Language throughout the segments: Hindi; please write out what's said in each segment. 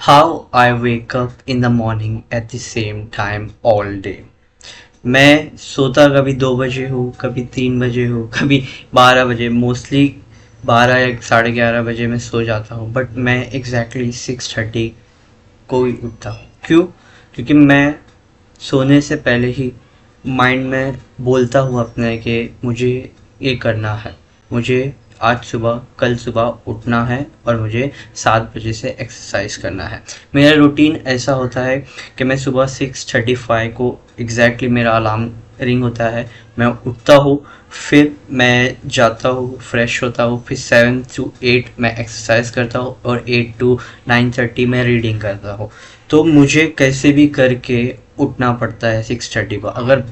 How I wake up in the morning at the same time all day. मैं सोता कभी 2 बजे हूँ, कभी 3 बजे हूँ, कभी 12 बजे। मोस्टली 12 या 11:30 बजे मैं सो जाता हूँ, बट मैं एग्जैक्टली 6:30 को ही उठता हूँ। क्यों? क्योंकि मैं सोने से पहले ही माइंड में बोलता हूँ अपने कि मुझे ये करना है, मुझे आज सुबह कल सुबह उठना है और मुझे 7 बजे से एक्सरसाइज करना है। मेरा रूटीन ऐसा होता है कि मैं सुबह 6:35 को एग्जैक्टली मेरा अलार्म रिंग होता है, मैं उठता हूँ, फिर मैं जाता हूँ, फ्रेश होता हूँ, फिर 7 to 8 मैं एक्सरसाइज करता हूँ और 8 to 9:30 मैं रीडिंग करता हूँ। तो मुझे कैसे भी करके उठना पड़ता है 6:30 को। अगर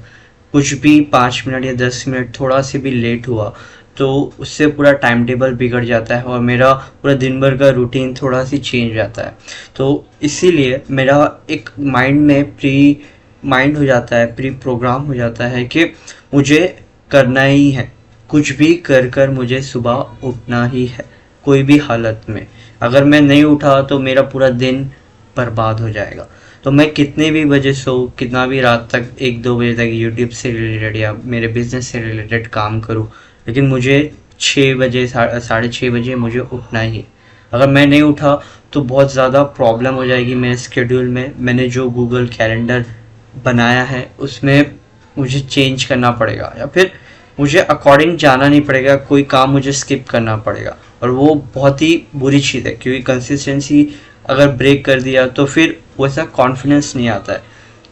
कुछ भी 5 मिनट या 10 मिनट थोड़ा सी भी लेट हुआ तो उससे पूरा टाइम टेबल बिगड़ जाता है और मेरा पूरा दिन भर का रूटीन थोड़ा सी चेंज हो जाता है। तो इसीलिए मेरा एक माइंड में माइंड हो जाता है, प्री प्रोग्राम हो जाता है कि मुझे करना ही है, कुछ भी कर कर मुझे सुबह उठना ही है, कोई भी हालत में। अगर मैं नहीं उठा तो मेरा पूरा दिन बर्बाद हो जाएगा। तो मैं कितने भी बजे सो, कितना भी रात तक 1-2 बजे तक यूट्यूब से रिलेटेड या मेरे बिजनेस से रिलेटेड काम करूँ, लेकिन मुझे 6 बजे 6:30 बजे मुझे उठना ही है। अगर मैं नहीं उठा तो बहुत ज़्यादा प्रॉब्लम हो जाएगी मेरे स्केड्यूल में। मैंने जो गूगल कैलेंडर बनाया है उसमें मुझे चेंज करना पड़ेगा या फिर मुझे अकॉर्डिंग जाना नहीं पड़ेगा, कोई काम मुझे स्किप करना पड़ेगा और वो बहुत ही बुरी चीज़ है, क्योंकि कंसिस्टेंसी अगर ब्रेक कर दिया तो फिर वैसा कॉन्फिडेंस नहीं आता है।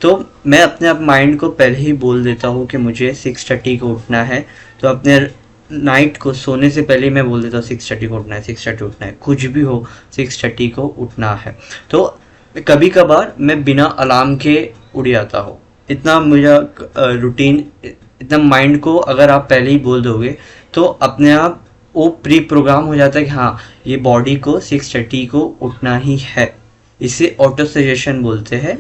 तो मैं अपने आप माइंड को पहले ही बोल देता हूँ कि मुझे 6:30 को उठना है। तो अपने नाइट को सोने से पहले मैं बोल देता हूँ 6:30 को उठना है, 6:30 उठना है, कुछ भी हो 6:30 को उठना है। तो कभी कभार मैं बिना अलार्म के उड़ जाता हूँ। इतना मेरा रूटीन, इतना माइंड को अगर आप पहले ही बोल दोगे तो अपने आप वो प्री प्रोग्राम हो जाता है कि हाँ, ये बॉडी को 6:30 को उठना ही है। इसे ऑटो सजेशन बोलते हैं।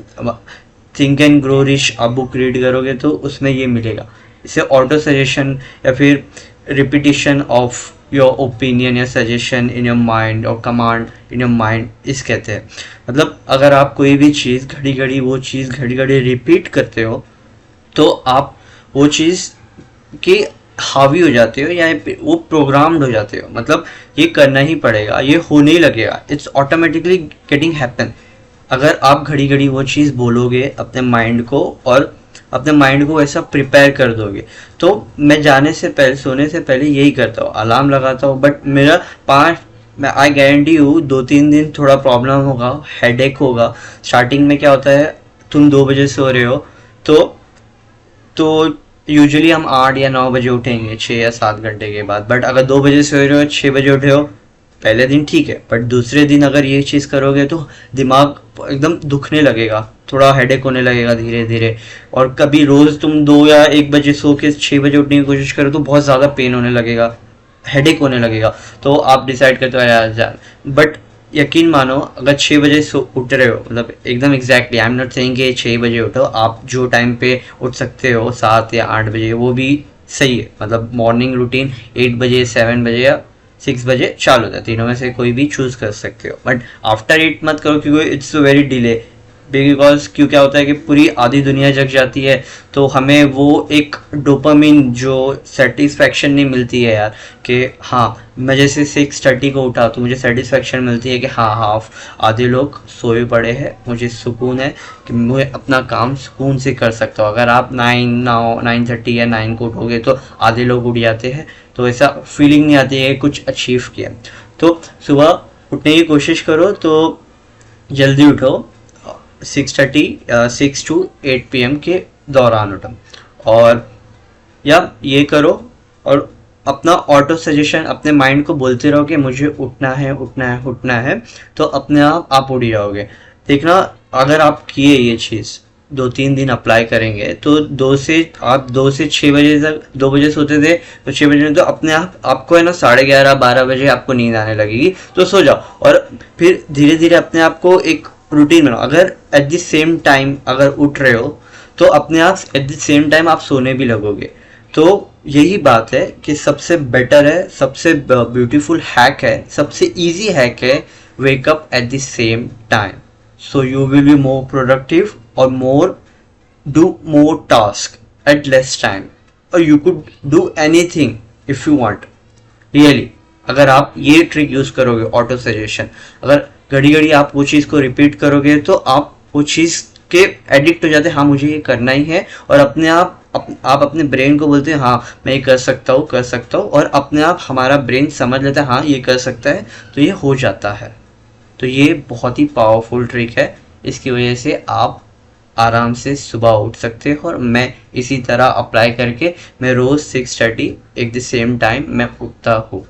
थिंक एंड ग्रो रिच आप बुक रीड करोगे तो उसमें ये मिलेगा। इसे ऑटो सजेशन या फिर रिपीटिशन ऑफ योर ओपिनियन या सजेशन इन योर माइंड और कमांड इन योर माइंड इस कहते हैं। मतलब अगर आप कोई भी चीज़ घड़ी घड़ी वो चीज़ घड़ी घड़ी रिपीट करते हो तो आप वो चीज़ के हावी हो जाते हो या वो प्रोग्राम्ड हो जाते हो। मतलब ये करना ही पड़ेगा, ये होने ही लगेगा, इट्स ऑटोमेटिकली गेटिंग हैपन। अगर आप घड़ी घड़ी वो चीज़ बोलोगे अपने माइंड को और अपने माइंड को ऐसा प्रिपेयर कर दोगे। तो मैं जाने से पहले, सोने से पहले यही करता हूँ, अलार्म लगाता हूँ। बट मेरा मैं आई गारंटी हूँ 2-3 दिन थोड़ा प्रॉब्लम होगा, हेडेक होगा। स्टार्टिंग में क्या होता है, तुम 2 बजे सो रहे हो तो यूजुअली हम 8 या 9 बजे उठेंगे 6 या 7 घंटे के बाद। बट अगर 2 बजे सो रहे हो 6 बजे उठे हो, पहले दिन ठीक है, बट दूसरे दिन अगर ये चीज़ करोगे तो दिमाग एकदम दुखने लगेगा, थोड़ा हेडेक होने लगेगा धीरे धीरे। और कभी रोज़ तुम 2 या 1 बजे सो के 6 बजे उठने की कोशिश करो तो बहुत ज़्यादा पेन होने लगेगा, हेडेक होने लगेगा। तो आप डिसाइड करते हो यार जान। बट यकीन मानो, अगर 6 बजे सो उठ रहे हो, मतलब एकदम exactly, I am not saying कि 6 बजे उठो, आप जो टाइम पे उठ सकते हो 7 या 8 बजे वो भी सही है। मतलब मॉर्निंग रूटीन 8 बजे 7 बजे या 6 बजे चालू होता है, तीनों में से कोई भी चूज कर सकते हो। बट आफ्टर 8 मत करो क्योंकि इट्स वेरी डिले। बिकॉज क्यों क्या होता है कि पूरी आधी दुनिया जग जाती है तो हमें वो एक डोपामिन जो सेटिस्फैक्शन नहीं मिलती है यार, कि हाँ मैं जैसे 6:30 को उठा तो मुझे सेटिस्फैक्शन मिलती है कि हाँ हाफ आधे लोग सोए पड़े हैं, मुझे सुकून है कि मैं अपना काम सुकून से कर सकता हूँ। अगर आप 9:30 या 9 को उठोगे तो आधे लोग उठ जाते हैं, तो ऐसा फीलिंग नहीं आती है कुछ अचीव किया। तो सुबह उठने की कोशिश करो, तो जल्दी उठो, 6 to 8 PM के दौरान उठो और या ये करो और अपना ऑटो सजेशन अपने माइंड को बोलते रहो कि मुझे उठना है उठना है उठना है, तो अपने आप उठ जाओगे। देखना, अगर आप किए ये चीज़ 2-3 दिन अप्लाई करेंगे तो 2 से 6 बजे तक, 2 बजे सोते थे तो 6 बजे, तो अपने आप आपको है ना 11:30-12 बजे आपको नींद आने लगेगी, तो सो जाओ। और फिर धीरे धीरे अपने आप को एक रूटीन बनाओ। अगर एट द सेम टाइम अगर उठ रहे हो तो अपने आप एट द सेम टाइम आप सोने भी लगोगे। तो यही बात है कि सबसे बेटर है, सबसे ब्यूटीफुल हैक है, सबसे इजी हैक है, wake up at the same time. so you will be more productive or do more task at less time, or you could do anything if you want. Really अगर आप ये ट्रिक यूज करोगे, ऑटो सजेशन, अगर घड़ी घड़ी आप वो चीज़ को रिपीट करोगे तो आप वो चीज़ के एडिक्ट हो जाते हैं, हाँ मुझे ये करना ही है, और अपने आप अपने ब्रेन को बोलते हैं हाँ मैं ये कर सकता हूँ, और अपने आप हमारा ब्रेन समझ लेता है हाँ ये कर सकता है, तो ये हो जाता है। तो ये बहुत ही पावरफुल ट्रिक है, इसकी वजह से आप आराम से सुबह उठ सकते हो, और मैं इसी तरह अप्लाई करके मैं रोज़ 6:30 एक द सेम टाइम मैं उठता हूँ।